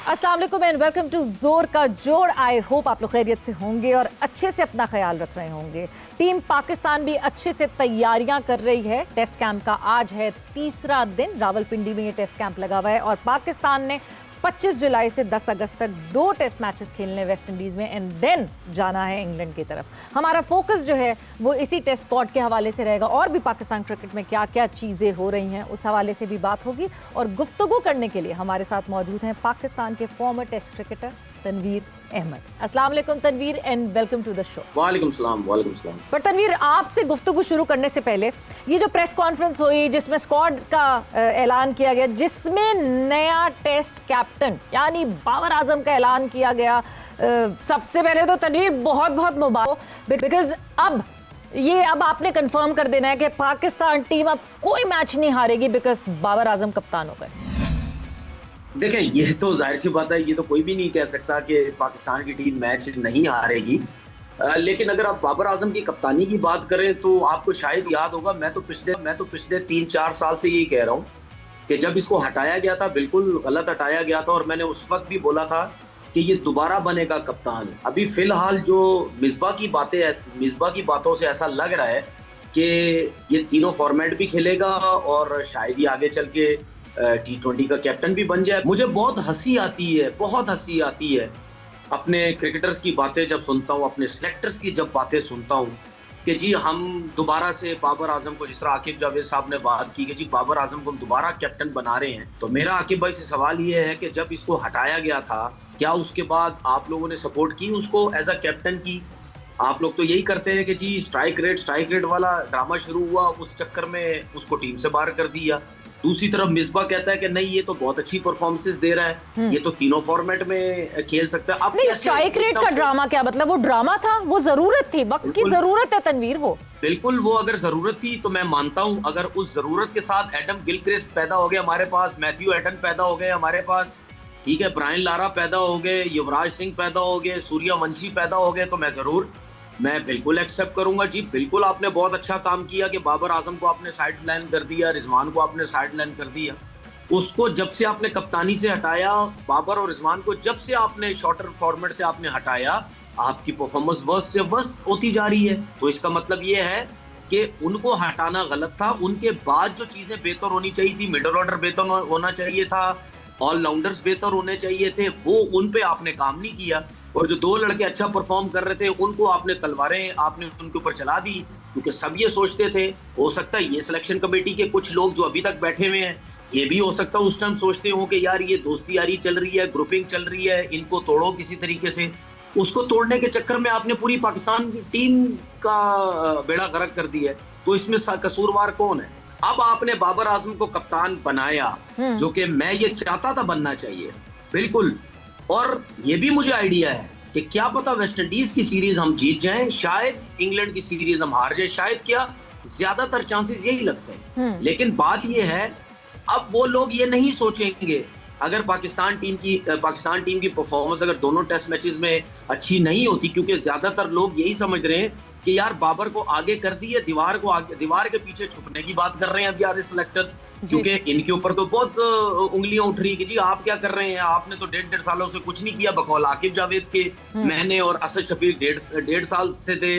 अस्सलाम वालेकुम and welcome to जोर का जोड़। आई होप आप लोग खैरियत से होंगे और अच्छे से अपना ख्याल रख रहे होंगे। टीम पाकिस्तान भी अच्छे से तैयारियां कर रही है। टेस्ट कैंप का आज है तीसरा दिन। रावलपिंडी में ये टेस्ट कैंप लगा हुआ है और पाकिस्तान ने 25 जुलाई से 10 अगस्त तक 2 टेस्ट मैचेस खेलने वेस्ट इंडीज़ में एंड देन जाना है इंग्लैंड की तरफ। हमारा फोकस जो है वो इसी टेस्ट स्क्वाड के हवाले से रहेगा और भी पाकिस्तान क्रिकेट में क्या क्या चीज़ें हो रही हैं उस हवाले से भी बात होगी। और गुफ्तगू करने के लिए हमारे साथ मौजूद हैं पाकिस्तान के former test cricketer Tanveer Ahmed. अस्सलाम वालेकुम Tanveer and welcome to the show. वालेकुम सलाम। वालेकुम सलाम। पर तनवीर, आपसे गुफ्तगू शुरू करने से पहले ये जो प्रेस कॉन्फ्रेंस हुई जिसमें स्क्वाड का ऐलान किया गया, जिसमें नया टेस्ट कैप्टन यानी बाबर आजम का ऐलान किया गया, सबसे पहले तो तनवीर बहुत बहुत मुबारक, बिकॉज अब आपने कंफर्म कर देना है कि पाकिस्तान टीम अब कोई मैच नहीं हारेगी बिकॉज बाबर आजम कप्तान हो गए। देखें, ये तो जाहिर सी बात है, ये तो कोई भी नहीं कह सकता कि पाकिस्तान की टीम मैच नहीं हारेगी। लेकिन अगर आप बाबर आजम की कप्तानी की बात करें तो आपको शायद याद होगा, मैं तो पिछले 3-4 साल से यही कह रहा हूँ कि जब इसको हटाया गया था बिल्कुल गलत हटाया गया था और मैंने उस वक्त भी बोला था कि ये दोबारा बनेगा कप्तान। अभी फिलहाल जो मिसबा की बातों से ऐसा लग रहा है कि ये तीनों फॉर्मेट भी खेलेगा और शायद ही आगे चल के T20 का कैप्टन भी बन जाए। मुझे बहुत हंसी आती है अपने क्रिकेटर्स की बातें जब सुनता हूँ, अपने सिलेक्टर्स की जब बातें सुनता हूँ कि जी हम दोबारा से बाबर आजम को, जिस तरह आकिब जावेद साहब ने बात की कि जी बाबर आजम को हम दोबारा कैप्टन बना रहे हैं। तो मेरा आकिब भाई से सवाल ये है कि जब इसको हटाया गया था, क्या उसके बाद आप लोगों ने सपोर्ट की उसको एज अ कैप्टन की? आप लोग तो यही करते हैं कि जी स्ट्राइक रेट वाला ड्रामा शुरू हुआ, उस चक्कर में उसको टीम से बाहर कर दिया। दूसरी तरफ मिसबा कहता है कि नहीं, ये तो बहुत अच्छी परफॉर्मेंसेस दे रहा है, ये तो तीनों फॉर्मेट में खेल सकता है। अब नहीं, स्ट्राइक रेट का ड्रामा क्या मतलब? वो ड्रामा था, वो जरूरत थी, वक्त की जरूरत है तनवीर। वो बिल्कुल, वो अगर जरूरत थी तो मैं मानता हूं, अगर उस जरूरत के साथ एडम गिलक्रिस्ट पैदा हो गए हमारे पास, मैथ्यू एटन पैदा हो गए हमारे पास, ठीक है, ब्रायन लारा पैदा हो गए, युवराज सिंह पैदा हो गए, सूर्यवंशी पैदा हो गए, तो मैं बिल्कुल एक्सेप्ट करूंगा। जी बिल्कुल, आपने बहुत अच्छा काम किया कि बाबर आजम को आपने साइड लाइन कर दिया, रिजवान को आपने साइड लाइन कर दिया। उसको जब से आपने कप्तानी से हटाया, बाबर और रिजवान को जब से आपने शॉर्टर फॉर्मेट से आपने हटाया, आपकी परफॉर्मेंस वर्स्ट से वर्स्ट होती जा रही है। तो इसका मतलब ये है कि उनको हटाना गलत था। उनके बाद जो चीजें बेहतर होनी चाहिए थी, मिडल ऑर्डर बेहतर होना चाहिए था, ऑलराउंडर्स बेहतर होने चाहिए थे, वो उन पे आपने काम नहीं किया। और जो 2 लड़के अच्छा परफॉर्म कर रहे थे उनको आपने तलवारें आपने उनके ऊपर चला दी, क्योंकि सब ये सोचते थे, हो सकता है ये सिलेक्शन कमेटी के कुछ लोग जो अभी तक बैठे हुए हैं, ये भी हो सकता है उस टाइम सोचते हो कि यार ये दोस्ती यारी चल रही है, ग्रुपिंग चल रही है, इनको तोड़ो किसी तरीके से। उसको तोड़ने के चक्कर में आपने पूरी पाकिस्तान की टीम का बेड़ा गर्क कर दिया है। तो इसमें कसूरवार कौन है? अब आपने बाबर आजम को कप्तान बनाया, जो कि मैं ये चाहता था बनना चाहिए बिल्कुल। और ये भी मुझे आइडिया है कि क्या पता वेस्ट इंडीज की सीरीज हम जीत जाएं, शायद इंग्लैंड की सीरीज हम हार जाए, शायद, क्या ज्यादातर चांसेस यही लगते हैं। लेकिन बात ये है, अब वो लोग ये नहीं सोचेंगे, अगर पाकिस्तान टीम की परफॉर्मेंस अगर दोनों टेस्ट मैचेस में अच्छी नहीं होती, क्योंकि ज्यादातर लोग यही समझ रहे हैं कि यार बाबर को आगे कर दिए, दीवार के पीछे छुपने की बात कर रहे हैं अब यार सिलेक्टर्स, क्योंकि इनके ऊपर तो बहुत उंगलियां उठ रही कि जी आप क्या कर रहे हैं, आपने तो 1.5 सालों से कुछ नहीं किया। बकौल आकिब जावेद के मैंने और असद शफीक 1.5 साल से थे,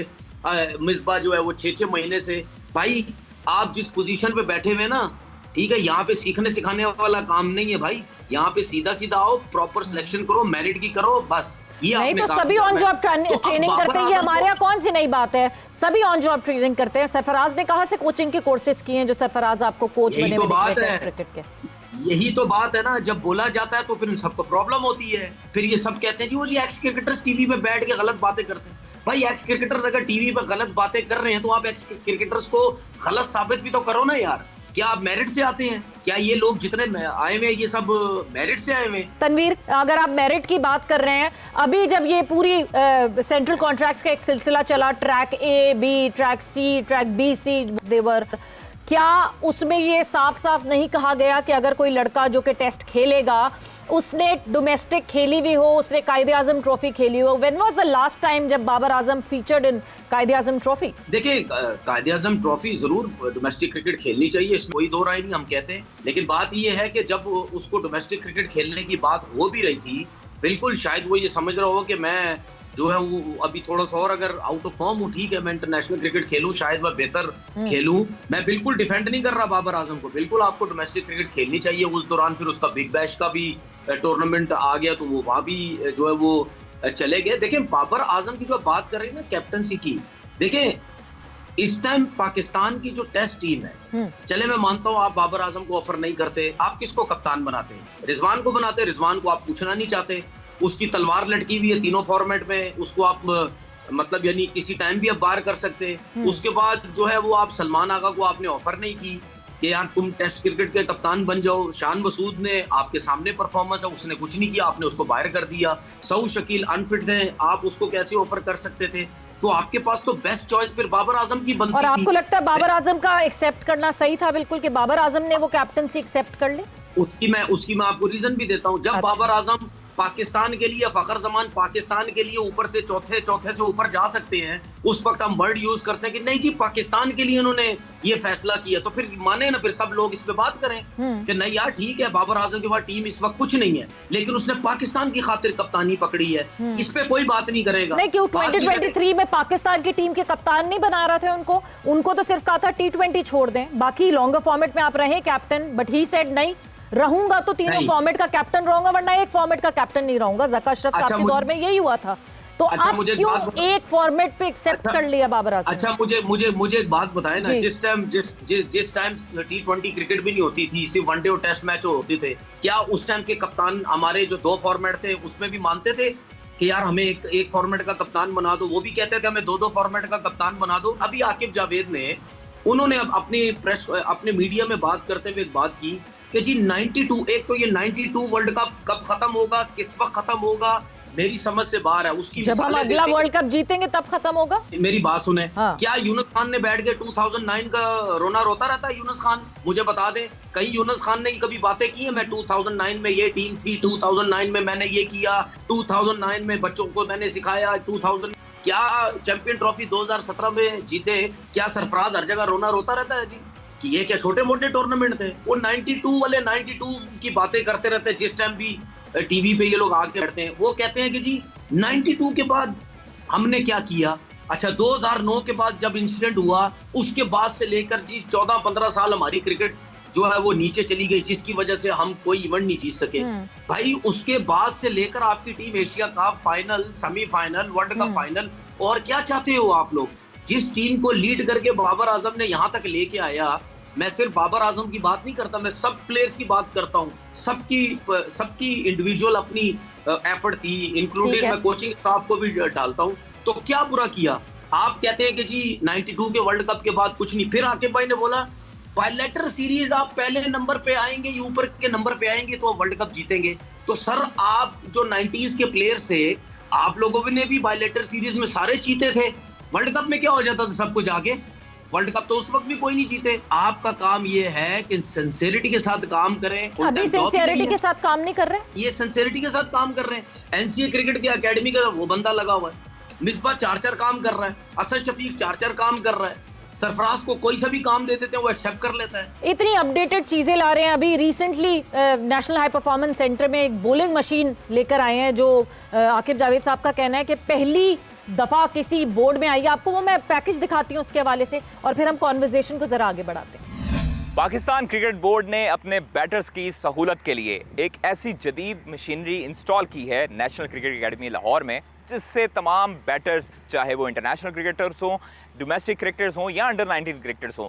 मिसबा जो है वो 6 महीने से। भाई आप जिस पोजीशन पे बैठे हुए ना, ठीक है, यहाँ पे सीखने सिखाने वाला काम नहीं है भाई, यहाँ पे सीधा आओ, प्रॉपर सिलेक्शन करो, मेरिट की करो, बस। नहीं तो सभी ऑन जॉब ट्रेनिंग करते हैं, ये हमारे यहाँ कौन सी नई बात है, सभी ऑन जॉब ट्रेनिंग करते हैं। सरफराज ने कहा से कोचिंग के कोर्सेज किए हैं जो सरफराज आपको कोच बने क्रिकेट के। यही तो बात है ना, जब बोला जाता है तो फिर सबको प्रॉब्लम होती है। फिर ये सब कहते हैं जी वो जी एक्स क्रिकेटर्स टीवी पे बैठ के गलत बातें करते हैं। भाई एक्स क्रिकेटर्स अगर टीवी पे गलत बातें कर रहे हैं तो आप एक्स क्रिकेटर्स को गलत साबित भी तो करो ना यार। क्या आप मेरिट से आते हैं? क्या ये लोग जितने आए हुए ये सब मेरिट से आए हुए? तनवीर, अगर आप मेरिट की बात कर रहे हैं, अभी जब ये पूरी सेंट्रल कॉन्ट्रैक्ट्स का एक सिलसिला चला, track A B, track C, track B C देवर, क्या उसमें ये साफ साफ नहीं कहा गया कि अगर कोई लड़का जो कि टेस्ट खेलेगा उसने डोमेस्टिक खेली भी हो, उसने कायदे आजम ट्रॉफी खेली हो। When was the last time जब बाबर आजम फीचर्ड इन कायदे आजम ट्रॉफी? देखिए, कायदे आजम ट्रॉफी जरूर डोमेस्टिक क्रिकेट खेलनी चाहिए, इसमें कोई दो राय नहीं, हम कहते हैं। लेकिन बात ये है कि जब उसको डोमेस्टिक क्रिकेट खेलने की बात हो भी रही थी, बिल्कुल शायद वो ये समझ रहा हो कि मैं जो है वो अभी थोड़ा सा और अगर आउट ऑफ फॉर्म हूँ, ठीक है, मैं इंटरनेशनल क्रिकेट खेलूं, शायद मैं बेहतर खेलूं। मैं बिल्कुल डिफेंड नहीं कर रहा बाबर आजम को, बिल्कुल आपको डोमेस्टिक क्रिकेट खेलनी चाहिए। उस दौरान फिर उसका बिग बैश का भी टूर्नामेंट आ गया, तो वो वहां भी जो है वो चले गए। देखिए, बाबर आजम की जो बात कर रही है ना कैप्टनसी की, देखिए इस टाइम पाकिस्तान की जो टेस्ट टीम है, चले मैं मानता हूँ आप बाबर आजम को ऑफर नहीं करते, आप किसको कप्तान बनाते हैं? रिजवान को बनाते। रिजवान को आप पूछना नहीं चाहते, उसकी तलवार लटकी हुई है तीनों फॉर्मेट में, उसको आप मतलब यानी किसी टाइम भी आप बाहर कर सकते हैं। उसके बाद जो है वो आप सलमान आगा को आपने ऑफर नहीं की कि यार तुम टेस्ट क्रिकेट के कप्तान बन जाओ। शान मसूद ने आपके सामने परफॉर्मेंस है, उसने कुछ नहीं किया, आपने उसको बाहर कर दिया। सऊद शकील अनफिट है, आप उसको कैसे ऑफर कर सकते थे? तो आपके पास तो बेस्ट चॉइस फिर बाबर आजम की बनती थी। और आपको लगता है बाबर आजम का एक्सेप्ट करना सही था बिल्कुल, कि बाबर आजम ने वो कैप्टनसी एक्सेप्ट कर ली? उसकी मैं आपको रीजन भी देता हूँ। जब बाबर आजम पाकिस्तान के लिए, फखर जमान पाकिस्तान के लिए ऊपर से चौथे से ऊपर जा सकते हैं, उस वक्त हम वर्ड यूज करते हैं कि नहीं जी पाकिस्तान के लिए उन्होंने ये फैसला किया, तो फिर माने ना, फिर सब लोग इस पे बात करें कि नहीं यार ठीक है, बाबर आजम के बाद टीम इस वक्त कुछ नहीं है, लेकिन उसने पाकिस्तान की खातिर कप्तानी पकड़ी है, इस पे कोई बात नहीं करेगा। नहीं, क्यों 2023 में पाकिस्तान की टीम के कप्तान नहीं बना रहे थे उनको तो सिर्फ कहा था T20 छोड़ दें, बाकी लॉन्गर फॉर्मेट में आप रहे कैप्टन, बट ही सेड नहीं, रहूंगा तो तीनों फॉर्मेट का कैप्टन रहूंगा, वरना एक फॉर्मेट का कैप्टन नहीं रहूंगा। ज़का अशरफ साहब के दौर में यही हुआ था। तो आप क्यों एक फॉर्मेट पे एक्सेप्ट कर लिया बाबर आजम? अच्छा, मुझे एक बात बताएं ना, जिस टाइम T20 क्रिकेट भी नहीं होती थी, सिर्फ वनडे और टेस्ट मैच होते थे, क्या उस टाइम के कप्तान हमारे जो 2 फॉर्मेट थे उसमें भी मानते थे कि यार हमें एक फॉर्मेट का कप्तान बना दो? वो भी कहते थे हमें 2 फॉर्मेट का कप्तान बना दो। अभी आकिब जावेद ने उन्होंने अपने मीडिया में बात करते हुए एक बात की कि जी 92, एक तो ये 92 वर्ल्ड कप कब खत्म होगा, किस वक्त खत्म होगा, मेरी समझ से बाहर है। उसकी जब हम अगला वर्ल्ड कप जीतेंगे तब खत्म होगा। मेरी बात सुने, हाँ। क्या यूनुस खान ने बैठ के 2009 का रोना रोता रहता है? यूनुस खान मुझे बता दे, कहीं यूनुस खान ने कभी बातें की है? मैं 2009 में ये टीम थी, 2009 में मैंने ये किया, 2009 में बच्चों को मैंने सिखाया, 2000 क्या चैंपियन ट्रॉफी 2017 में जीते? क्या सरफराज हर जगह रोना रोता रहता है जी कि ये क्या छोटे मोटे टूर्नामेंट थे? वो 92 वाले 92 की बातें करते रहते हैं। जिस टाइम भी टीवी पे ये लोग आके बैठते हैं, वो कहते हैं कि जी 92 के बाद हमने क्या किया। अच्छा, 2009 के बाद जब इंसिडेंट हुआ, उसके बाद से लेकर जी 14-15 साल हमारी क्रिकेट जो है वो नीचे चली गई, जिसकी वजह से हम कोई इवेंट नहीं जीत सके। भाई उसके बाद से लेकर आपकी team Asia cup final, semifinal, world cup final, और क्या चाहते हो आप लोग? जिस टीम को लीड करके बाबर आजम ने यहाँ तक लेके आया, मैं सिर्फ बाबर आजम की बात नहीं करता, मैं सब प्लेयर्स की बात करता हूँ। सबकी इंडिविजुअल अपनी एफर्ट थी, इंक्लूडिंग मैं कोचिंग स्टाफ को भी डालता हूँ। तो क्या बुरा किया? आप कहते हैं कि जी 92 के वर्ल्ड कप के बाद कुछ नहीं। फिर आकिब भाई ने बोला बायलैटर सीरीज आप पहले नंबर पे आएंगे, ये ऊपर के नंबर पे आएंगे तो वर्ल्ड कप जीतेंगे। तो सर, आप जो 90s के प्लेयर्स थे, आप लोगों ने भी बायलैटर सीरीज में सारे जीते थे। वर्ल्ड कप में क्या हो जाता था सब कुछ आगे? वर्ल्ड कप तो उस वक्त भी कोई नहीं जीते। आपका काम ये है कि सिंसियरिटी के साथ काम करें। अभी सिंसियरिटी के साथ काम नहीं कर रहे, ये सिंसियरिटी के साथ काम कर रहे हैं। एनसीए क्रिकेट की एकेडमी का वो बंदा लगा हुआ है, मिसबा 4 काम कर रहा है, असद शफीक 4 काम कर रहा है, सरफराज को कोई सा भी काम दे देते हैं वो एक्सेप्ट कर लेता है। इतनी अपडेटेड चीजें ला रहे हैं। अभी recently national high performance centre में एक बॉलिंग मशीन लेकर आए हैं, जो आकिब जावेद साहब का कहना है कि पहली दफा किसी बोर्ड में आई है। आपको वो मैं पैकेज दिखाती हूँ उसके हवाले से, और फिर हम कॉन्वर्सेशन को जरा आगे बढ़ाते हैं। पाकिस्तान क्रिकेट बोर्ड ने अपने बैटर्स की सहूलत के लिए एक ऐसी जदीद मशीनरी इंस्टॉल की है नेशनल क्रिकेट एकेडमी लाहौर में, जिससे तमाम बैटर्स, चाहे वो इंटरनेशनल क्रिकेटर्स हों, डोमेस्टिक क्रिकेटर्स हों या अंडर 19 क्रिकेटर्स हों,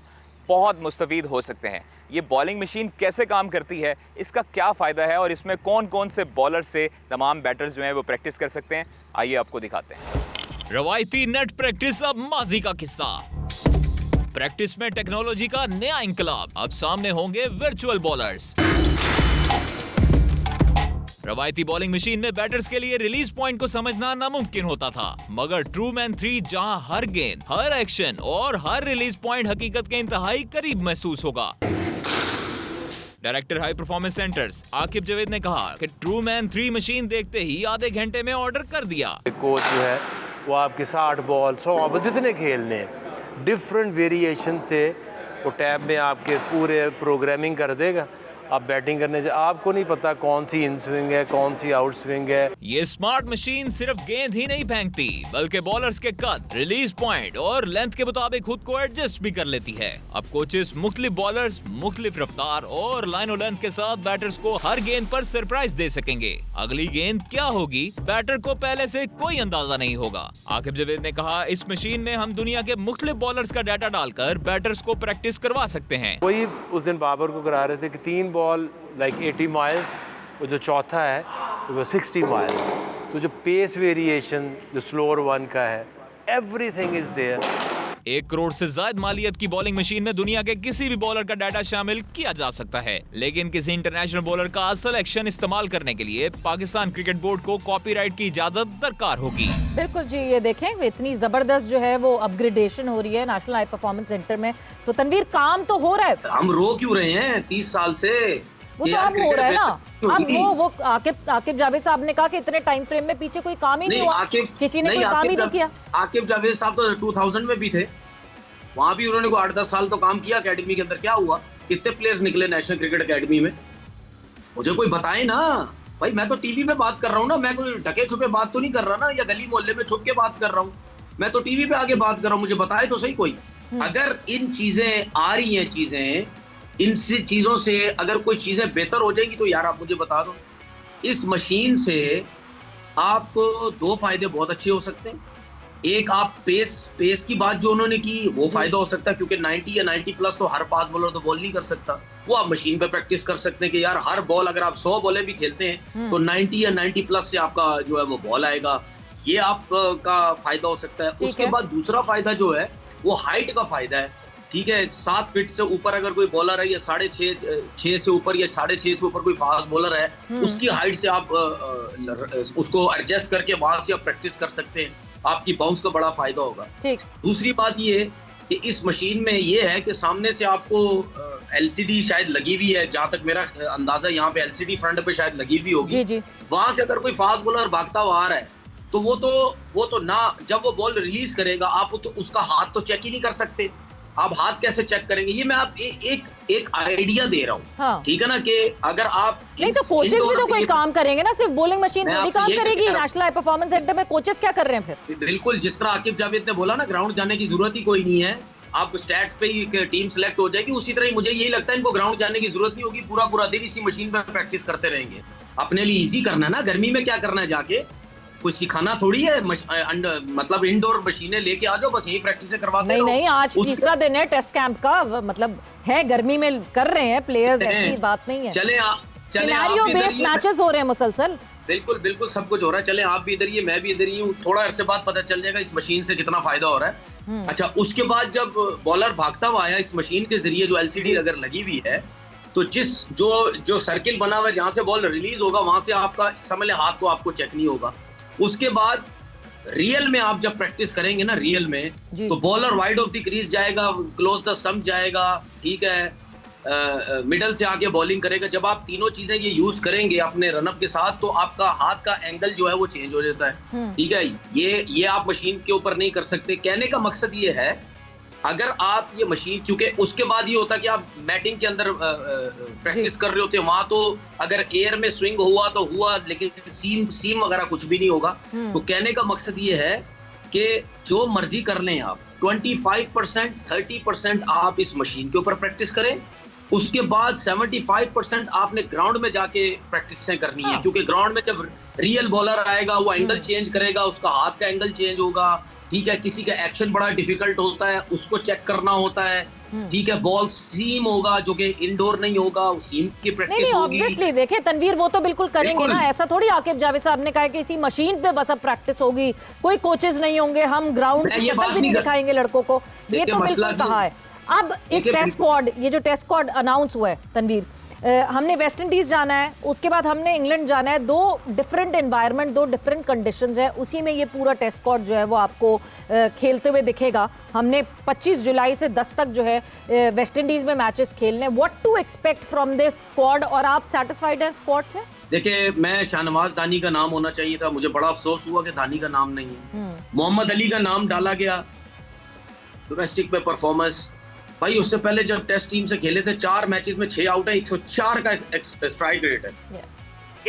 बहुत मुस्तफ़ीद हो सकते हैं। ये बॉलिंग मशीन कैसे काम करती है, इसका क्या फ़ायदा है, और इसमें कौन कौन से बॉलर से तमाम बैटर्स जो हैं वो प्रैक्टिस कर सकते हैं, आइए आपको दिखाते हैं। रवायती नेट प्रैक्टिस अब माजी का किस्सा। प्रैक्टिस में टेक्नोलॉजी का नया इंकलाब, अब सामने होंगे वर्चुअल बॉलर्स। रवायती बॉलिंग मशीन में बैटर्स के लिए रिलीज पॉइंट को समझना नामुमकिन होता था, मगर ट्रू मैन 3 जहां हर गेंद, हर एक्शन और हर रिलीज पॉइंट हकीकत के इंतहाई करीब महसूस होगा। Director high performance centres Aqib Javed ने कहा कि ट्रू मैन 3 मशीन देखते ही आधे घंटे में ऑर्डर कर दिया। कोच जो है वो आपके 60 बॉल 100 बॉल जितने खेलने हैं डिफरेंट वेरिएशन से वो टैब में आपके पूरे प्रोग्रामिंग कर देगा। आप बैटिंग करने से आपको नहीं पता कौन सी इन स्विंग है कौन सी आउट स्विंग है। ये स्मार्ट मशीन सिर्फ गेंद ही नहीं फेंकती बल्कि बॉलर्स के कद, रिलीज पॉइंट और लेंथ के मुताबिक खुद को एडजस्ट भी कर लेती है। अब कोचेस मुख्तलिफ बॉलर्स, मुख्तलिफ रफ्तार और लाइन लेंथ के साथ बैटर्स को हर गेंद पर सरप्राइज दे सकेंगे। अगली गेंद क्या होगी बैटर को पहले से कोई अंदाजा नहीं होगा। आकिब जावेद ने कहा इस मशीन में हम दुनिया के मुख्तलिफ बॉलर्स का डाटा डालकर बैटर्स को प्रैक्टिस करवा सकते हैं। वही उस दिन बाबर को करा रहे थे कि 3 बॉल लाइक 80 माइल्स, वो जो चौथा है वो 60 माइल्स। तो जो पेस वेरिएशन जो स्लोअर वन का है एवरीथिंग इज देयर। 1 करोड़ से ज्यादा मालियत की बॉलिंग मशीन में दुनिया के किसी भी बॉलर का डाटा शामिल किया जा सकता है, लेकिन किसी इंटरनेशनल बॉलर का सिलेक्शन इस्तेमाल करने के लिए पाकिस्तान क्रिकेट बोर्ड को कॉपीराइट की इजाजत दरकार होगी। बिल्कुल जी, ये देखें इतनी जबरदस्त जो है वो अपग्रेडेशन हो रही है नेशनल हाई परफॉर्मेंस सेंटर में। तो तनवीर काम तो हो रहा है, हम रो क्यों रहे हैं 30 साल से? वो तो अब हो रहा है ना। अब वो आकिब जावेद साहब ने कहा कि इतने टाइम फ्रेम में पीछे कोई काम ही नहीं हुआ, किसी ने कोई काम ही नहीं किया। आकिब जावेद साहब तो 2000 में भी थे, वहां भी उन्होंने 8-10 साल तो काम किया एकेडमी के अंदर। क्या हुआ? कितने प्लेयर्स निकले नेशनल क्रिकेट एकेडमी में? मुझे कोई बताए ना भाई। मैं तो टीवी पे बात कर रहा हूँ ना, मैं कोई ढके छुपे बात तो नहीं कर रहा ना, या गली मोहल्ले में छुप के बात कर रहा हूँ। मैं तो टीवी पे आके बात कर रहा हूँ, मुझे बताए तो सही कोई। अगर इन चीजें आ रही हैं, चीजें इन चीजों से अगर कोई चीजें बेहतर हो जाएंगी तो यार आप मुझे बता दो। इस मशीन से आपको 2 फायदे बहुत अच्छे हो सकते हैं। एक, आप पेस की बात जो उन्होंने की वो फायदा हो सकता है, क्योंकि 90 या 90 प्लस तो हर फास्ट बॉलर तो बॉल नहीं कर सकता। वो आप मशीन पे प्रैक्टिस कर सकते हैं कि यार हर बॉल अगर आप 100 बॉलें भी खेलते हैं तो 90 या 90 प्लस से आपका जो है वो बॉल आएगा। ये आपका फायदा हो सकता है। उसके बाद दूसरा फायदा जो है वो हाइट का फायदा है। ठीक है, 7 फीट से ऊपर अगर कोई बॉलर है या 6.5 से ऊपर या 6.5 से ऊपर कोई फास्ट बॉलर है, उसकी हाइट से आप उसको एडजस्ट करके वहां से आप प्रैक्टिस कर सकते हैं। आपकी बाउंस का बड़ा फायदा होगा। दूसरी बात ये है कि इस मशीन में ये है कि सामने से आपको एलसीडी शायद लगी हुई है, जहां तक मेरा अंदाजा यहाँ पे एलसीडी फ्रंट पे शायद लगी हुई होगी। वहां से अगर कोई फास्ट बॉलर भागता हुआ आ रहा है तो वो तो ना, जब वो बॉल रिलीज करेगा आप तो उसका हाथ तो चेक ही नहीं कर सकते। आप हाथ कैसे चेक करेंगे? ये मैं आप एक आइडिया दे रहा हूँ। हाँ। ठीक है ना, कि अगर आप नहीं तो कोचेस भी तो कोई काम करेंगे ना, सिर्फ बॉलिंग मशीन थोड़ी काम करेगी। नेशनल हाई परफॉर्मेंस सेंटर में कोचेस क्या कर रहे हैं फिर? बिल्कुल, जिस तरह आकिब जावेद ने बोला ना, ग्राउंड जाने की जरूरत ही कोई नहीं है, आप स्टैट्स पे ही टीम सिलेक्ट हो जाएगी। उसी तरह मुझे यही लगता है इनको ग्राउंड जाने की जरूरत नहीं होगी, पूरा दिन इसी मशीन पर प्रैक्टिस करते रहेंगे। अपने लिए इजी करना है ना, गर्मी में क्या करना है, जाके कुछ सिखाना थोड़ी है। मतलब इंडोर मशीनें लेके आ जाओ, बस यही प्रैक्टिस करवाते रहो। नहीं, आज तीसरा दिन है टेस्ट कैंप का, मतलब है गर्मी में कर रहे हैं प्लेयर्स, ऐसी बात नहीं है। चले सिनेरियो बेस्ड मैचेस हो रहे हैं मुसलसल। बिल्कुल सब कुछ हो रहा है। चले आप भी इधर ही, मैं भी इधर ही हूँ। थोड़ा अरसे बाद पता चल जाएगा इस मशीन से कितना फायदा हो रहा है। अच्छा, उसके बाद जब बॉलर भागता हुआ आया इस मशीन के जरिए, जो एलसीडी अगर लगी हुई है, तो जो सर्किल बना हुआ है जहां से बॉल रिलीज होगा, वहां से आपका समझ लें हाथ को आपको चेक नहीं होगा। उसके बाद रियल में आप जब प्रैक्टिस करेंगे ना, रियल में, तो bowler wide of the crease जाएगा, क्लोज द स्टंप जाएगा, ठीक है, मिडल से आके बॉलिंग करेगा। जब आप तीनों चीजें ये यूज करेंगे अपने रनअप के साथ, तो आपका हाथ का एंगल जो है वो चेंज हो जाता है। ठीक है, ये आप मशीन के ऊपर नहीं कर सकते। कहने का मकसद ये है, अगर आप ये मशीन, क्योंकि उसके बाद ये होता है कि आप मैटिंग के अंदर प्रैक्टिस कर रहे होते हैं, वहां तो अगर एयर में स्विंग हुआ तो हुआ, लेकिन सीम वगैरह कुछ भी नहीं होगा। तो कहने का मकसद ये है कि जो मर्जी कर लें आप, 25%, 30% आप इस मशीन के ऊपर प्रैक्टिस करें। उसके बाद 75% आपने ग्राउंड में जाके प्रैक्टिस करनी है, क्योंकि ग्राउंड में जब रियल बॉलर आएगा वो एंगल चेंज करेगा, उसका हाथ का एंगल चेंज होगा। ठीक है, किसी का एक्शन बड़ा डिफिकल्ट होता है, उसको चेक करना होता है। ठीक है, बॉल सीम होगा जो कि इंडोर नहीं होगा, सीम की प्रैक्टिस होगी। ऑब्वियसली देखिए तनवीर, वो तो बिल्कुल करेंगे ना, ऐसा थोड़ी आकिब जावेद साहब ने कहा कि इसी मशीन पे बस अब प्रैक्टिस होगी, कोई कोचेस नहीं होंगे, हम ग्राउंड की शक्ल भी नहीं दिखाएंगे लड़कों को, ये तो बिल्कुल कहा है। अब इस टेस्ट स्क्वाड, ये जो टेस्ट स्क्वाड अनाउंस हुआ है तनवीर, हमने वेस्ट इंडीज जाना है, उसके बाद हमने इंग्लैंड जाना है। 2 डिफरेंट एनवायरनमेंट, 2 डिफरेंट कंडीशंस है, उसी में ये पूरा टेस्ट स्क्वाड जो है वो आपको खेलते हुए दिखेगा। हमने 25 जुलाई से 10 तक जो है वेस्ट इंडीज में मैचेस खेलने। What to expect from this squad, और आप सेटिस्फाइड हैं स्क्वाड से? देखिए, मैं शाहनवाज दानी का नाम होना चाहिए था, मुझे बड़ा अफसोस हुआ कि दानी का नाम नहीं है। मोहम्मद अली का नाम डाला गया डोमेस्टिक में परफॉर्मेंस। भाई उससे पहले जब टेस्ट टीम से खेले थे 4 मैचेस में 6 आउट है, 104 का स्ट्राइक रेट है।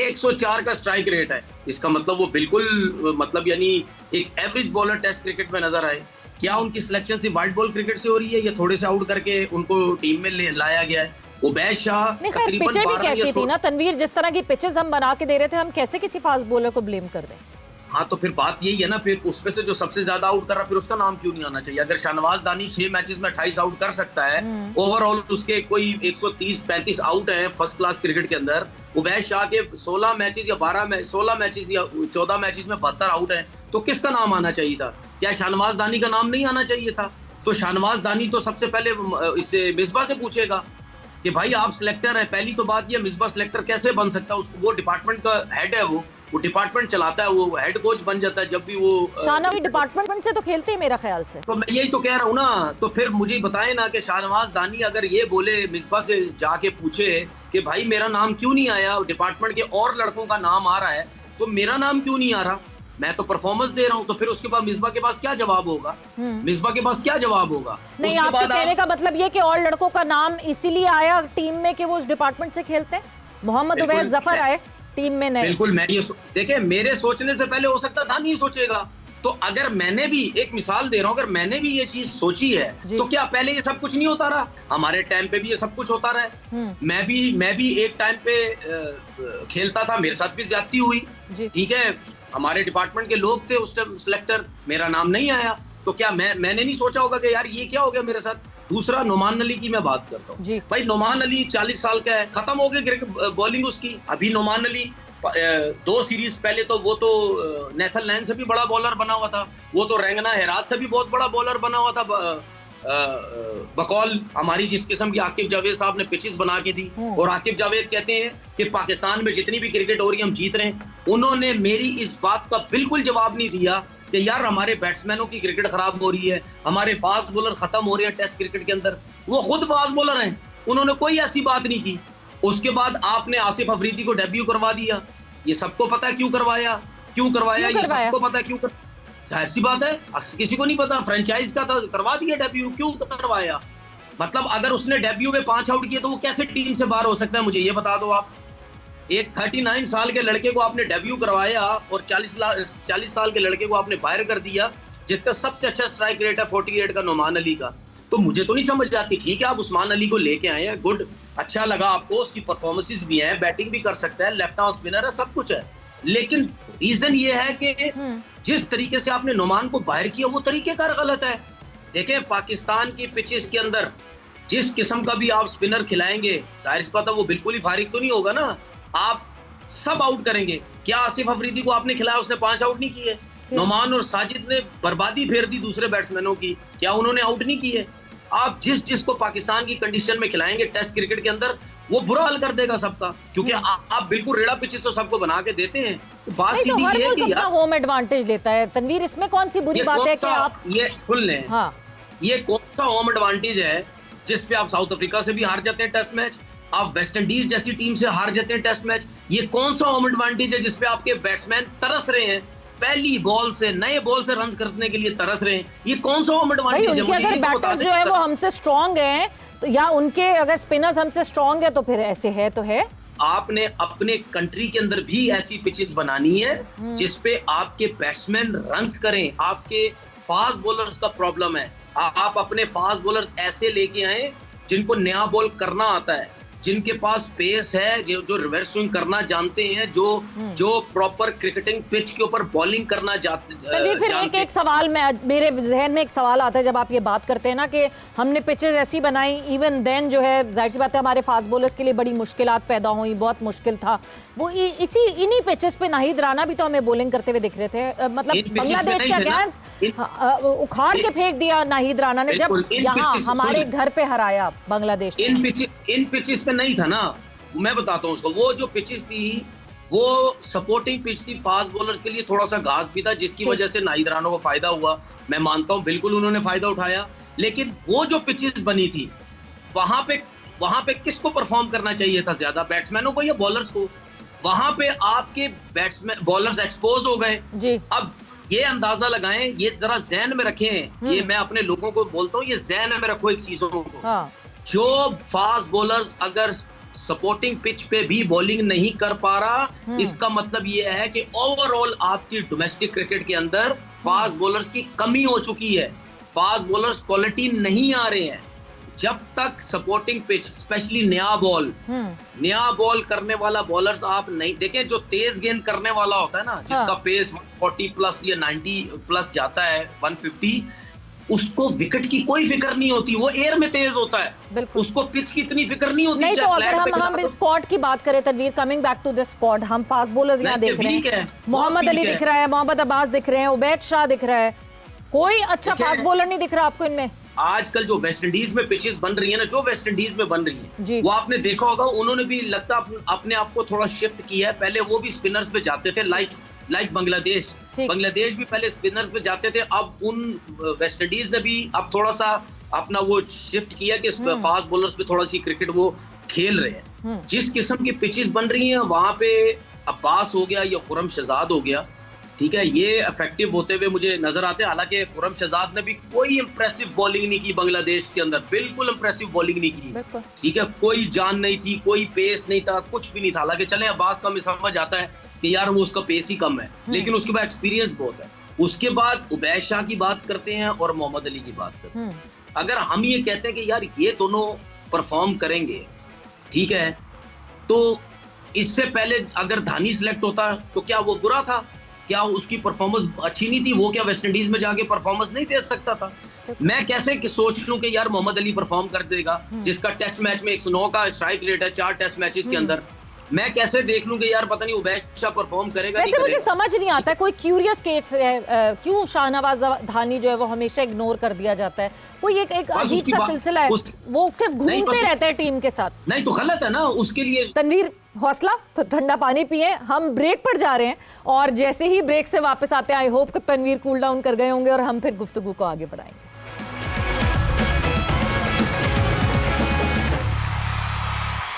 104 का स्ट्राइक रेट है, इसका मतलब वो बिल्कुल मतलब यानी एक एवरेज बॉलर टेस्ट क्रिकेट में नजर आए। क्या उनकी सिलेक्शन सिर्फ वाइट बॉल क्रिकेट से हो रही है या थोड़े से आउट करके उनको टीम में लाया गया है? उबैद शाह तकरीबन पिचें भी कैसी थी ना तनवीर, जिस तरह की पिचेस हम बना के दे रहे थे, हम कैसे किसी फास्ट बॉलर को ब्लेम कर दें? हाँ, तो फिर बात यही है ना, फिर उसमें से जो सबसे ज्यादा आउट कर रहा फिर उसका नाम क्यों नहीं आना चाहिए? अगर शाहनवाज दानी 6 मैचेस में 28 आउट कर सकता है, ओवरऑल उसके कोई 130-35 आउट है फर्स्ट क्लास क्रिकेट के अंदर। उबैद शाह के 16 मैचेस या 16 मैचेस या 14 मैचेस में 72 आउट है, तो किसका नाम आना चाहिए था? क्या शाहनवाज दानी का नाम नहीं आना चाहिए था? तो शाहनवाज दानी तो सबसे पहले इससे मिसबा से पूछेगा कि भाई आप सिलेक्टर है। पहली तो बात ये, मिसबा सिलेक्टर कैसे बन सकता है? उसको, वो डिपार्टमेंट का हेड है, वो डिपार्टमेंट चलाता है, वो हेड कोच बन जाता है जब भी वो शाहनवाज डिपार्टमेंट से तो खेलते हैं मेरा ख्याल से। तो मैं यही तो कह रहा हूँ ना, तो फिर मुझे बताएं ना कि शाहनवाज दानी अगर ये बोले, मिसबा से जाके पूछे कि भाई मेरा नाम क्यों नहीं आया, डिपार्टमेंट के और लड़कों का नाम आ रहा है तो मेरा नाम क्यों नहीं आ रहा? मैं तो परफॉर्मेंस दे रहा हूँ। तो फिर उसके बाद मिसबा के पास क्या जवाब होगा? मिसबा के पास क्या जवाब होगा? नहीं, आपके कहने का मतलब ये कि और लड़कों का नाम इसीलिए आया टीम में कि वो उस डिपार्टमेंट से खेलते हैं। मोहम्मद उवैस जफर आए टीम में नहीं। बिल्कुल, मैं ये देखिए, मेरे सोचने से पहले हो सकता था नहीं सोचेगा। तो अगर मैंने भी एक मिसाल दे रहा हूँ, अगर मैंने भी ये चीज सोची है तो क्या पहले ये सब कुछ नहीं होता रहा? हमारे टाइम पे भी ये सब कुछ होता रहा। मैं भी एक टाइम पे खेलता था, मेरे साथ भी ज्यादती हुई, ठीक है। हमारे डिपार्टमेंट के लोग थे उस टाइम सिलेक्टर, मेरा नाम नहीं आया, तो क्या मैंने नहीं सोचा होगा कि यार ये क्या हो गया मेरे साथ? दूसरा, नोमान अली की मैं बात करता हूँ। भाई नोमान अली 40 साल का है, खत्म हो गई क्रिकेट बॉलिंग उसकी। अभी नोमान अली 2 सीरीज पहले तो वो तो नेथन लैन से भी बड़ा बॉलर बना हुआ था, वो तो रेंगना हेरात से भी बहुत बड़ा बॉलर बना हुआ था, बकौल हमारी जिस किस्म की आकिब जावेद साहब ने पिचेस बना के दी। और आकिब जावेद कहते हैं कि पाकिस्तान में जितनी भी क्रिकेट हो रही है हम जीत रहे हैं। उन्होंने मेरी इस बात का बिल्कुल जवाब नहीं दिया कि यार हमारे बैट्समैनों की क्रिकेट खराब हो रही है, हमारे फास्ट बॉलर खत्म हो रहे हैं टेस्ट क्रिकेट के अंदर। वो खुद फास्ट बॉलर हैं, उन्होंने कोई ऐसी बात नहीं की। उसके बाद आपने आसिफ अफरीदी को डेब्यू करवा दिया। ये सबको पता है क्यों करवाया, ये सबको पता है क्यों जाहिर सी बात है, किसी को नहीं पता। फ्रेंचाइज का तो करवा दिया डेब्यू, क्यों करवाया? मतलब अगर उसने डेब्यू में 5 आउट किए तो वो कैसे टीम से बाहर हो सकता है? मुझे ये बता दो आप। एक 39 साल के लड़के को आपने डेब्यू करवाया और 40 साल के लड़के को आपने बाहर कर दिया, जिसका सबसे अच्छा स्ट्राइक रेट है 48 का, नोमान अली का। तो मुझे तो नहीं समझ आती। ठीक है, आप उस्मान अली को लेके आए हैं, गुड, अच्छा लगा आपको, उसकी परफॉर्मेंसेस भी है, बैटिंग भी कर सकता है, लेफ्ट आर्म स्पिनर है, सब कुछ है। लेकिन रीजन ये है कि जिस तरीके से आपने नोमान को बाहर किया वो तरीकेकार गलत है। देखें, पाकिस्तान की पिचेस के अंदर जिस किस्म का भी आप स्पिनर खिलाएंगे, जाहिर सी बात है वो बिल्कुल ही फारिग तो नहीं होगा ना। आप सब आउट करेंगे। क्या आसिफ अफरीदी को आपने खिलाया, उसने 5 आउट नहीं किए? नोमान और साजिद ने बर्बादी फेर दी दूसरे बैट्समैनों की, क्या उन्होंने आउट नहीं किए? आप जिसको पाकिस्तान की कंडीशन में खिलाएंगे टेस्ट क्रिकेट के अंदर, वो बुरा हाल कर देगा सबका, क्योंकि आप बिल्कुल रेड़ा पिचेस तो सबको बना के देते हैं। बात सीधी है कि यार होम एडवांटेज लेता है तनवीर, इसमें कौन सी बुरी बात है कि आप ये सुन लें। हाँ, ये कौन सा होम एडवांटेज है जिसपे आप साउथ अफ्रीका से भी हार जाते हैं टेस्ट मैच, आप वेस्ट इंडीज जैसी टीम से हार जाते हैं टेस्ट मैच? ये कौन सा होम एडवांटेज है जिसपे आपके बैट्समैन तरस रहे हैं, पहली बॉल से, नए बॉल से रन करने के लिए तरस रहे हैं? ये कौन सा होम एडवांटेज है? उनके अगर बैटर्स जो है वो हमसे स्ट्रांग हैं तो, या उनके अगर स्पिनर्स हमसे स्ट्रांग है तो फिर ऐसे है तो है। आपने अपने कंट्री के अंदर भी ऐसी पिचेस बनानी है जिसपे आपके बैट्समैन रन्स करें। आपके फास्ट बॉलर्स का प्रॉब्लम है, आप अपने फास्ट बॉलर्स ऐसे लेके आए जिनको नया बॉल करना आता है, जिनके पास पेस है, जो रिवर्स स्विंग करना जानते हैं, जो प्रॉपर क्रिकेटिंग पिच के ऊपर बॉलिंग करना जानते फिर एक सवाल मेरे जहन में एक सवाल आता है जब आप ये बात करते हैं ना कि हमने पिचेस ऐसी बनाई, इवन देन जो है जाहिर सी बात है हमारे फास्ट बॉलर्स के लिए बड़ी मुश्किलात पैदा हुई, बहुत मुश्किल था वो। इन्हीं पिचेस पे नाहिद राना भी तो हमें बॉलिंग करते हुए दिख रहे थे। मतलब बांग्लादेश के अगेंस्ट उखाड़ के फेंक दिया नाहिद राना ने, जब यहाँ हमारे घर पे हराया बांग्लादेश। इन पिचेस पे नहीं था ना, मैं बताता हूँ उसको, वो जो पिचेस थी वो सपोर्टिंग पिच थी फास्ट बॉलर्स के लिए, थोड़ा सा घास भी था जिसकी वजह से नाहिद राना को फायदा हुआ। मैं मानता हूँ बिल्कुल उन्होंने फायदा उठाया, लेकिन वो जो पिचेस बनी थी वहां पे किसको परफॉर्म करना चाहिए था ज्यादा, बैट्समैनों को या बॉलर्स को? वहां पे आपके बैट्समैन बॉलर्स एक्सपोज हो गए जी। अब ये अंदाजा लगाएं, ये जरा ज़हन में रखें, ये मैं अपने लोगों को बोलता हूँ, ये ज़हन में रखो एक चीजों को। हाँ। जो फास्ट बॉलर्स अगर सपोर्टिंग पिच पे भी बॉलिंग नहीं कर पा रहा, इसका मतलब ये है कि ओवरऑल आपकी डोमेस्टिक क्रिकेट के अंदर फास्ट बॉलर्स की कमी हो चुकी है, फास्ट बॉलर्स क्वालिटी नहीं आ रहे हैं। जब तक सपोर्टिंग पिच, स्पेशली नया बॉल करने वाला बॉलर्स आप नहीं देखें, जो तेज गेंद करने वाला होता है ना, जिसका पेस 140 प्लस या 90 प्लस जाता है, 150, उसको विकेट की कोई फिक्र नहीं होती, वो एयर में तेज होता है, उसको पिच की इतनी फिक्र नहीं होती। नहीं तो अगर हम इस स्क्वाड की बात करें Tanveer, coming back to the squad, हम फास्ट बॉलर्स यहाँ देख रहे हैं, मोहम्मद अली दिख रहा है, मोहम्मद अब्बास दिख रहे हैं, उबैद शाह दिख रहा है, कोई अच्छा फास्ट बॉलर नहीं दिख रहा आपको इनमें? आजकल जो वेस्ट इंडीज में पिचेस बन रही है ना, जो वेस्ट इंडीज में बन रही है, वो आपने देखा होगा, उन्होंने भी लगता अपने आप को थोड़ा शिफ्ट किया है। पहले वो भी स्पिनर्स पे जाते थे, लाइक बांग्लादेश भी पहले स्पिनर्स पे जाते थे, अब उन वेस्ट इंडीज ने भी अब थोड़ा सा अपना वो शिफ्ट किया कि फास्ट बॉलर्स पे थोड़ा सी क्रिकेट वो खेल रहे हैं। जिस किस्म की पिचेस बन रही हैं वहां पे अब्बास हो गया या खुरम शहजाद हो गया, ठीक है, ये इफेक्टिव होते हुए मुझे नजर आते हैं। हालांकि खुरम शहजाद ने भी कोई इंप्रेसिव बॉलिंग नहीं की बांग्लादेश के अंदर, बिल्कुल इंप्रेसिव बॉलिंग नहीं की, ठीक है, कोई जान नहीं थी, कोई पेस नहीं था, कुछ भी नहीं था। हालांकि चले अब्बास का हमें समझ आता है कि यार वो उसका पेस ही कम है, लेकिन उसके बाद एक्सपीरियंस बहुत है। उसके बाद उबैद शाह की बात करते हैं और मोहम्मद अली की बात करते हैं। अगर हम ये कहते हैं कि यार ये दोनों परफॉर्म करेंगे, ठीक है, तो इससे पहले अगर धानी सिलेक्ट होता तो क्या वो बुरा था? क्या उसकी परफॉर्मेंस अच्छी नहीं थी? वो क्या वेस्ट इंडीज में जाके परफॉर्मेंस नहीं दे सकता था? मैं कैसे सोच लूं कि यार मोहम्मद अली परफॉर्म कर देगा, जिसका टेस्ट मैच में 109 का स्ट्राइक रेट है 4 टेस्ट मैचेस के अंदर। मैं कैसे देख लूं कि यार पता नहीं उबैद शाह परफॉर्म करेगा? वैसे मुझे समझ नहीं आता, कोई क्यूरियस केस है, क्यों शाहनवाज धानी जो है वो हमेशा इग्नोर कर दिया जाता है? कोई एक अजीब सा सिलसिला है, वो सिर्फ घूमते रहते हैं टीम के साथ। नहीं तो गलत है ना उसके लिए। तनवीर हौसला, तो ठंडा पानी पिए, हम ब्रेक पर जा रहे हैं और जैसे ही ब्रेक से वापस आते हैं, आई होप कि तनवीर कूल डाउन कर गए होंगे और हम फिर गुफ्तगू को आगे बढ़ाएंगे।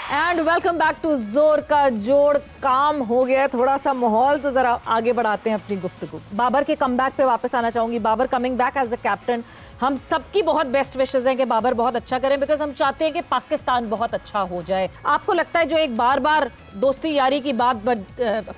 एंड वेलकम बैक टू जोर का जोड़। काम हो गया थोड़ा सा माहौल, तो जरा आगे बढ़ाते हैं अपनी गुफ्तगू। बाबर के कमबैक पे वापस आना चाहूंगी। Babar coming back as a captain, हम सबकी बहुत बेस्ट विशेस हैं कि बाबर बहुत अच्छा करें, बिकॉज हम चाहते हैं कि पाकिस्तान बहुत अच्छा हो जाए। आपको लगता है जो एक बार बार दोस्ती यारी की बात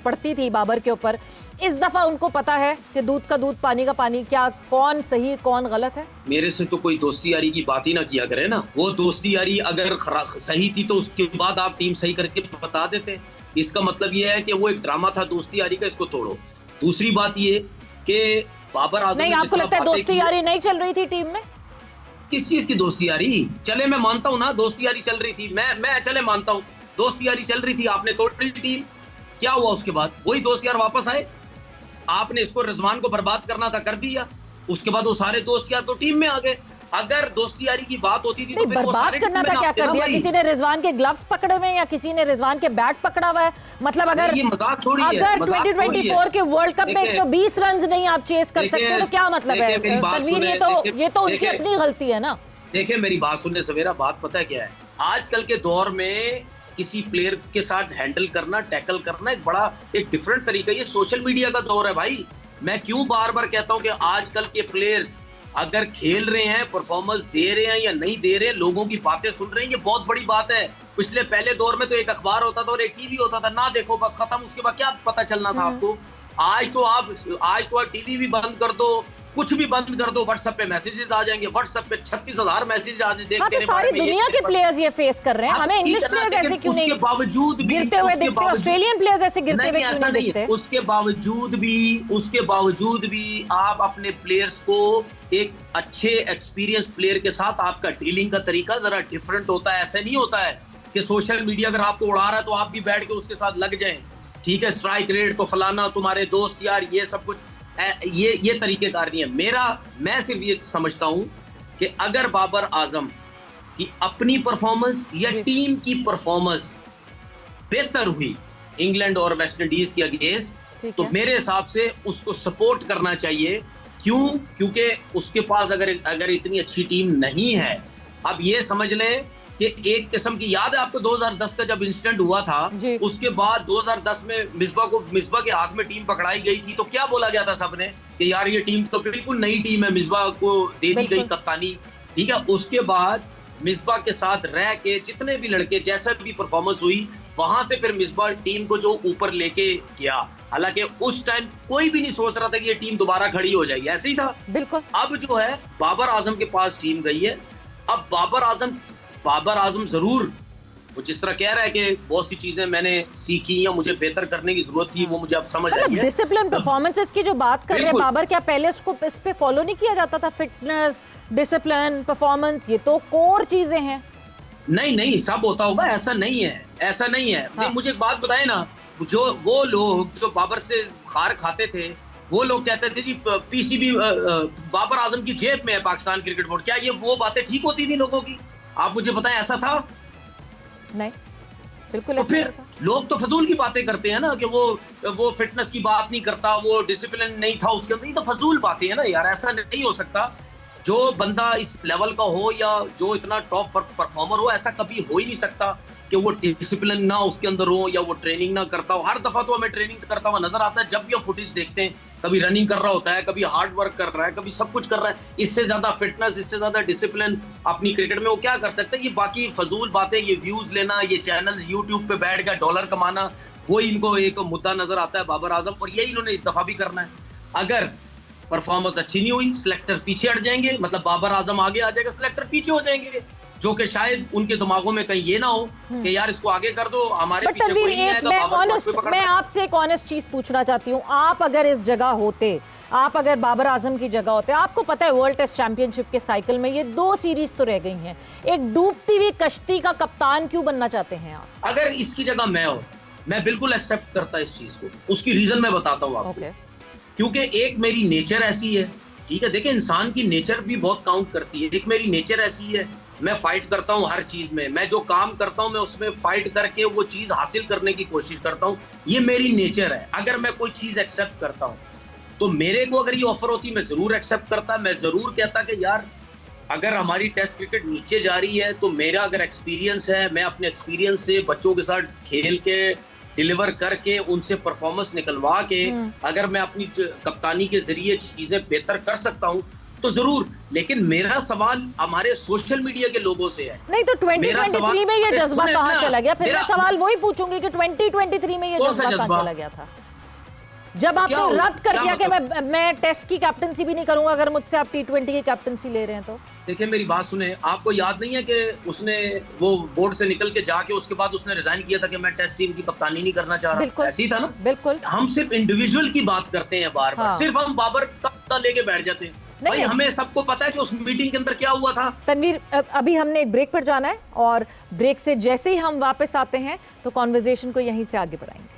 पड़ती थी बाबर के ऊपर, इस दफा उनको पता है कि दूध का दूध पानी का पानी, क्या कौन सही कौन गलत है? मेरे से तो कोई दोस्ती यारी की बात ही ना किया करे ना। वो दोस्ती यारी अगर सही थी तो उसके बाद आप टीम सही करके बता देते। इसका मतलब ये है कि वो एक ड्रामा था दोस्ती यारी का, इसको तोड़ो। दूसरी बात ये कि बाबर आजम नहीं, आपको लगता है दोस्ती यारी नहीं चल रही थी टीम में? किस चीज की दोस्ती यारी? चले मैं मानता हूँ ना दोस्ती यारी चल रही थी, मैं चले मानता हूँ दोस्ती यारी चल रही थी, आपने तोड़ दी टीम। क्या हुआ उसके बाद? वही दोस्त यार वापस आए, आपने इसको रिजवान को बर्बाद करना था, कर दिया। उसके बाद वो सारे दोस्त यार तो टीम में आ गए। अगर दोस्ती यारी की बात होती थी तो बर्बाद करना था, क्या कर दिया? किसी ने रिजवान के ग्लव्स पकड़े हुए हैं या किसी ने रिजवान के बैट पकड़ा हुआ है? मतलब अगर 2024 के वर्ल्ड कप में 120 रन नहीं आप चेस कर सकते तो क्या मतलब है? तनवीर, ये तो उनकी अपनी गलती है ना। देखिए मेरी बात सुनने सवेरा, बात पता है क्या है, आजकल के दौर में किसी प्लेयर के साथ हैंडल करना, टैकल करना एक डिफरेंट तरीका। ये सोशल मीडिया का दौर है भाई। मैं क्यों बार बार कहता हूं कि आजकल के प्लेयर्स अगर खेल रहे हैं, परफॉर्मेंस दे रहे हैं या नहीं दे रहे हैं, लोगों की बातें सुन रहे हैं, ये बहुत बड़ी बात है। पहले दौर में तो एक अखबार होता था और एक टीवी होता था, ना देखो बस खत्म, उसके बाद क्या पता चलना था आपको। आज तो आप टीवी भी बंद कर दो, कुछ भी बंद कर दो, व्हाट्सएप पे मैसेजेस आ जाएंगे, व्हाट्सएप पे 36,000 मैसेज आज देखते हैं। सारी दुनिया के प्लेयर्स ये फेस कर रहे हैं, हमें इंग्लिश प्लेयर्स ऐसे क्यों नहीं बावजूद भी गिरते हुए दिखते, ऑस्ट्रेलियन प्लेयर्स ऐसे गिरते हुए क्यों नहीं दिखते? उसके बावजूद भी आप अपने प्लेयर्स को, एक अच्छे एक्सपीरियंस प्लेयर के साथ आपका डीलिंग का तरीका जरा डिफरेंट होता है। ऐसा नहीं होता है कि सोशल मीडिया अगर आपको उड़ा रहा है तो आप भी बैठ के उसके साथ लग जाएं, ठीक है, स्ट्राइक रेट तो फलाना, तुम्हारे दोस्त यार, ये सब कुछ ये तरीकेकार नहीं है। मैं सिर्फ ये समझता हूं कि अगर बाबर आजम की अपनी परफॉर्मेंस या टीम की परफॉर्मेंस बेहतर हुई इंग्लैंड और वेस्ट इंडीज के अगेंस्ट, ठीक तो है। मेरे हिसाब से उसको सपोर्ट करना चाहिए। क्यों? क्योंकि उसके पास अगर इतनी अच्छी टीम नहीं है, अब ये समझ लें कि एक किस्म की, याद है आपको 2010 का जब इंसिडेंट हुआ था, उसके बाद 2010 में मिसबा के हाथ में टीम पकड़ाई गई थी, तो क्या बोला गया था सबने कि यार ये टीम तो बिल्कुल नई टीम है, मिसबा को दे दी गई कप्तानी, ठीक है। उसके बाद मिसबा के साथ रह के जितने भी लड़के जैसा भी परफॉर्मेंस हुई, वहां से फिर मिसबा टीम को जो ऊपर लेके गया। हालांकि उस टाइम कोई भी नहीं सोच रहा था कि ये टीम दोबारा खड़ी हो जाएगी, ऐसे ही था बिल्कुल। अब जो है बाबर आजम के पास टीम गई है। अब बाबर आजम जरूर वो जिस तरह कह रहा है कि बहुत सी चीजें मैंने सीखी या मुझे बेहतर करने की जरूरत थी, वो मुझे अब समझ आई है। डिसिप्लिन परफॉर्मेंसेस की जो बात कर रहे हैं बाबर, क्या पहले उसको इस पे फॉलो नहीं किया जाता था? फिटनेस, डिसिप्लिन, परफॉर्मेंस, ये तो कोर चीजें हैं। नहीं सब होता होगा, ऐसा नहीं है। हाँ। नहीं, मुझे एक बात बताए ना, जो वो लोग जो बाबर से खार खाते थे, वो लोग कहते थे जी पीसीबी बाबर आजम की जेब में है पाकिस्तान क्रिकेट बोर्ड। क्या ये वो बातें ठीक होती थी लोगों की? आप मुझे बताएं, ऐसा था? नहीं, बिल्कुल तो ऐसा फिर नहीं था। लोग तो फजूल की बातें करते हैं ना कि वो फिटनेस की बात नहीं करता, वो डिसिप्लिन नहीं था उसके अंदर। ये तो फजूल बातें हैं ना यार, ऐसा नहीं हो सकता। जो बंदा इस लेवल का हो या जो इतना टॉप परफॉर्मर हो, ऐसा कभी हो ही नहीं सकता कि वो डिसिप्लिन ना उसके अंदर हो या वो ट्रेनिंग ना करता हो। हर दफा तो हमें ट्रेनिंग करता हुआ नजर आता है, जब भी हम फुटेज देखते हैं, कभी रनिंग कर रहा होता है, कभी हार्ड वर्क कर रहा है, कभी सब कुछ कर रहा है। इससे ज्यादा फिटनेस, इससे ज्यादा डिसिप्लिन अपनी क्रिकेट में वो क्या कर सकता है? ये बाकी फजूल बातें, ये व्यूज लेना, ये चैनल यूट्यूब पे बैठ कर डॉलर कमाना, वो इनको एक मुद्दा नजर आता है बाबर आजम, और यही इन्होंने इस दफा भी करना है। अगर परफॉर्मेंस अच्छी नहीं हुई, सिलेक्टर पीछे हट जाएंगे, मतलब बाबर आजम आगे आ जाएगा, सिलेक्टर पीछे हो जाएंगे, जो कि शायद उनके दिमागों में कहीं ये ना हो कि यार इसको आगे कर दो, हमारे पीछे कोई नहीं आएगा। मैं आपसे एक ऑनेस्ट चीज पूछना चाहती हूँ, आप अगर इस जगह होते, आप अगर बाबर आजम की जगह होते, आपको पता है वर्ल्ड टेस्ट चैंपियनशिप के साइकिल में ये 2 सीरीज तो रह गई हैं, एक डूबती हुई कश्ती का कप्तान क्यों बनना चाहते हैं आप? अगर इसकी जगह मैं बिल्कुल एक्सेप्ट करता इस चीज को। उसकी रीजन मैं बताता हूँ आपको। क्योंकि एक मेरी नेचर ऐसी है, ठीक है, देखिए इंसान की नेचर भी बहुत काउंट करती है। एक मेरी नेचर ऐसी है, मैं फाइट करता हूँ हर चीज में, मैं जो काम करता हूँ मैं उसमें फाइट करके वो चीज हासिल करने की कोशिश करता हूँ, ये मेरी नेचर है। अगर मैं कोई चीज एक्सेप्ट करता हूँ तो मेरे को अगर ये ऑफर होती मैं जरूर एक्सेप्ट करता। मैं जरूर कहता कि यार अगर हमारी टेस्ट क्रिकेट नीचे जा रही है तो मेरा अगर एक्सपीरियंस है, मैं अपने एक्सपीरियंस से बच्चों के साथ खेल के डिलीवर करके उनसे परफॉर्मेंस निकलवा के अगर मैं अपनी कप्तानी के जरिए चीजें बेहतर कर सकता हूँ तो जरूर। लेकिन मेरा सवाल हमारे सोशल मीडिया के लोगों से है। नहीं तो 2023 में ये जज्बा कहाँ चला गया? फिर मैं सवाल वही पूछूंगी कि 2023 में ये जज्बा कहाँ चला गया था, जब आपने रद्द कर दिया कि मैं टेस्ट की कैप्टनसी भी नहीं करूंगा अगर मुझसे आप T20 की कैप्टनसी ले रहे हैं तो? देखिए मेरी बात सुने, आपको याद नहीं है कि उसने वो बोर्ड से निकल के जाके उसके बाद उसने रिजाइन किया था कि मैं टेस्ट टीम की कप्तानी नहीं करना चाह रहा? ऐसे ही था ना? बिल्कुल। हम सिर्फ इंडिविजुअल की बात करते हैं बार बार, सिर्फ हम बाबर का लेके बैठ जाते हैं। भाई हमें सबको पता है कि उस मीटिंग के अंदर क्या हुआ था। तनवीर, अभी हमने एक ब्रेक पर जाना है और ब्रेक से जैसे ही हम वापस आते हैं तो कॉन्वर्सेशन को यहीं से आगे बढ़ाएंगे।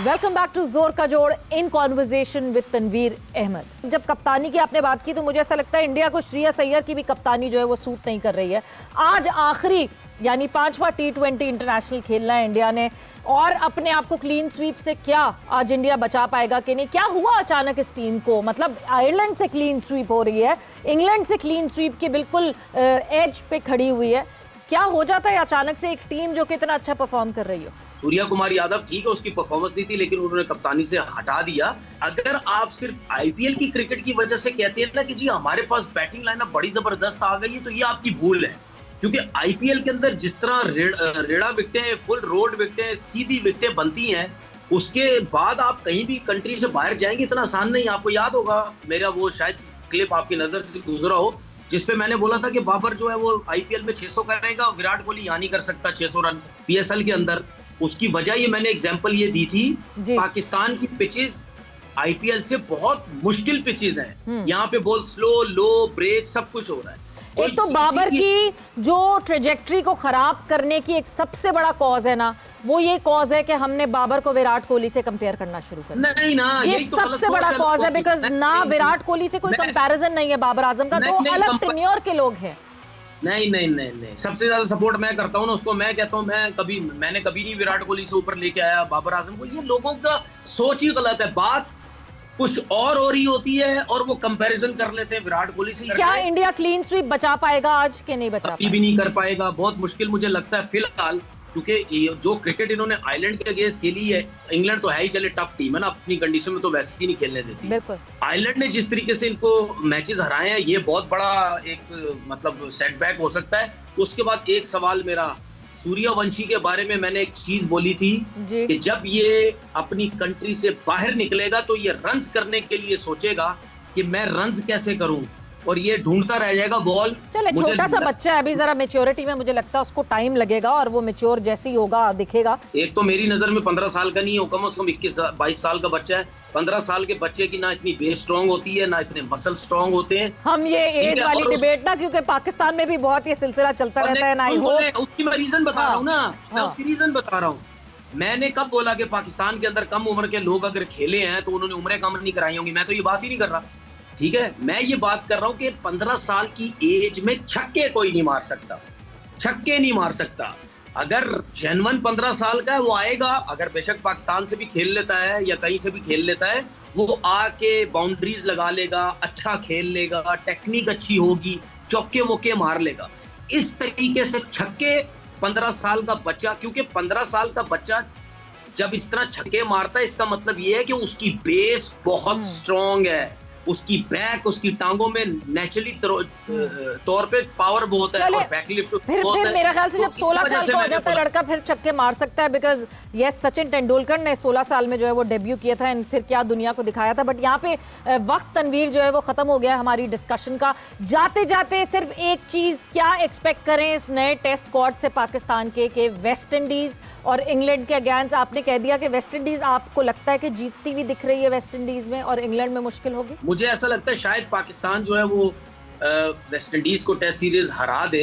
वेलकम बैक टू जोर का जोड़ in conversation with Tanveer Ahmed. जब कप्तानी की आपने बात की तो मुझे ऐसा लगता है इंडिया को श्रेयस अय्यर की भी कप्तानी जो है वो सूट नहीं कर रही है। आज आखिरी यानी 5वां T20 इंटरनेशनल खेलना है इंडिया ने, और अपने आप को क्लीन स्वीप से क्या आज इंडिया बचा पाएगा कि नहीं? क्या हुआ अचानक इस टीम को? मतलब आयरलैंड से क्लीन स्वीप हो रही है, इंग्लैंड से क्लीन स्वीप के बिल्कुल एज पे खड़ी हुई है। क्या हो जाता है अचानक से एक टीम जो कि इतना अच्छा परफॉर्म कर रही हो? सूर्या कुमार यादव ठीक है, उसकी परफॉर्मेंस नहीं थी लेकिन उन्होंने कप्तानी से हटा दिया। अगर आप सिर्फ आईपीएल की क्रिकेट की वजह से कहते हैं ना कि जी हमारे पास बैटिंग लाइनअप बड़ी जबरदस्त आ गई है, तो ये आपकी भूल है। क्योंकि आईपीएल के अंदर जिस तरह रेड़ा विकेटें, फुल रोड विकेटें, सीधी विकेटें बनती हैं, उसके बाद आप कहीं भी कंट्री से बाहर जाएंगे इतना आसान नहीं। आपको याद होगा मेरा वो शायद क्लिप आपकी नजर से गुजरा हो जिसपे मैंने बोला था कि बाबर जो है वो आईपीएल में 600 करेगा, विराट कोहली यहाँ नहीं कर सकता 600 रन पीएसएल के अंदर। उसकी वजह ये मैंने एग्जांपल ये दी थी, पाकिस्तान की पिचेस आईपीएल से बहुत मुश्किल पिचेस हैं। यहाँ पे बॉल स्लो, लो, ब्रेक सब कुछ हो रहा है। एक तो बाबर की जो ट्रेजेक्टरी को खराब करने की एक सबसे बड़ा कॉज है ना, वो ये कॉज है कि हमने बाबर को विराट कोहली से कंपेयर करना शुरू कर दिया। नहीं ना, ये सबसे बड़ा कॉज है, बिकॉज ना विराट कोहली से कोई कंपैरिजन नहीं है बाबर आजम का, दो अलग टेन्योर के लोग हैं। नहीं नहीं नहीं नहीं, सबसे ज्यादा सपोर्ट मैं करता हूँ ना उसको। मैं कहता हूँ मैंने कभी नहीं विराट कोहली से ऊपर लेके आया बाबर आजम को। ये लोगों का सोच ही गलत है। बात कुछ और हो रही होती है और वो कंपैरिजन कर लेते हैं विराट कोहली से। क्या इंडिया क्लीन स्वीप बचा पाएगा आज के नहीं बचा कभी भी नहीं कर पाएगा, बहुत मुश्किल मुझे लगता है फिलहाल, क्योंकि जो क्रिकेट इन्होंने आयरलैंड के अगेंस्ट खेली है, इंग्लैंड तो है ही चले टफ टीम है ना, अपनी कंडीशन में तो वैसे ही नहीं खेलने देती। बिल्कुल। आयरलैंड ने जिस तरीके से इनको मैचेस हराए हैं, ये बहुत बड़ा एक मतलब सेटबैक हो सकता है। उसके बाद एक सवाल मेरा सूर्यवंशी के बारे में, मैंने एक चीज बोली थी कि जब ये अपनी कंट्री से बाहर निकलेगा तो ये रन्स करने के लिए सोचेगा कि मैं रन्स कैसे करूं, और ये ढूंढता रह जाएगा बॉल। चले, छोटा सा बच्चा है अभी, जरा मेच्योरिटी में मुझे लगता है उसको टाइम लगेगा और वो मेच्योर जैसी होगा दिखेगा। एक तो मेरी नजर में 15 साल का नहीं है, कम से कम 21-22 साल का बच्चा है। 15 साल के बच्चे की ना इतनी बेस स्ट्रांग होती है, ना इतने मसल स्ट्रांग होते हैं। हम ये एज वाली डिबेट ना, क्योंकि पाकिस्तान में भी बहुत ये सिलसिला चलता रहता है ना। उसकी मैं रीजन बता रहा हूँ ना, मैं उसकी रीजन बता रहा हूँ। मैंने कब बोला कि पाकिस्तान के अंदर कम उम्र के लोग अगर खेले हैं तो उन्होंने उम्रें कम नहीं कराई होंगी? मैं तो ये बात ही नहीं कर रहा, ठीक है। मैं ये बात कर रहा हूँ कि 15 साल की एज में छक्के कोई नहीं मार सकता, छक्के नहीं मार सकता। अगर जेन्युइन 15 साल का है वो आएगा, अगर बेशक पाकिस्तान से भी खेल लेता है या कहीं से भी खेल लेता है, वो आके बाउंड्रीज लगा लेगा, अच्छा खेल लेगा, टेक्निक अच्छी होगी, चौके वोके मार लेगा। इस तरीके से छक्के 15 साल का बच्चा, क्योंकि 15 साल का बच्चा जब इस तरह छक्के मारता है, इसका मतलब ये है कि उसकी बेस बहुत स्ट्रॉन्ग है, उसकी बैक, उसकी टांगों में नेचुरली तौर पे पावर बहुत है और बैकलिफ्ट फिर मेरा ख्याल से जब 16 साल का हो जाता है लड़का, फिर छक्के मार सकता है। बिकॉज यस, सचिन तेंदुलकर ने 16 साल में जो है वो डेब्यू किया था, फिर क्या दुनिया को दिखाया था। बट यहाँ पे वक्त तनवीर जो है वो खत्म हो गया हमारी डिस्कशन का। जाते जाते सिर्फ एक चीज, क्या एक्सपेक्ट करें इस नए टेस्ट स्क्वाड से पाकिस्तान के वेस्ट इंडीज और इंग्लैंड के अगेंस्ट? आपने कह दिया कि वेस्ट इंडीज आपको लगता है कि जीतती हुई दिख रही है वेस्ट इंडीज में, और इंग्लैंड में मुश्किल होगी। मुझे ऐसा लगता है शायद पाकिस्तान जो है वो वेस्ट इंडीज को टेस्ट सीरीज हरा दे,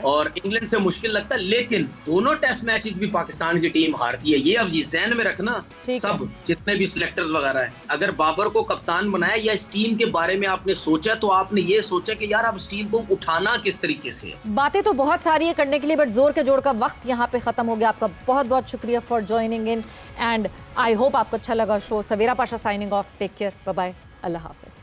और इंग्लैंड से मुश्किल लगता है। लेकिन दोनों टेस्ट मैचेस भी पाकिस्तान की टीम हारती है, ये अब ये ज़हन में रखना सब, जितने भी सिलेक्टर्स वगैरह हैं। अगर बाबर को कप्तान बनाया या इस टीम के बारे में आपने सोचा, तो आपने ये सोचा कि यार अब इस टीम को उठाना किस तरीके से। बातें तो बहुत सारी है करने के लिए, बट जोर के जोड़ का वक्त यहाँ पे खत्म हो गया। आपका बहुत बहुत शुक्रिया for joining in, and I hope आपको अच्छा लगा show. Savera Pasha signing off, take care, bye bye, अल्लाह हाफिज।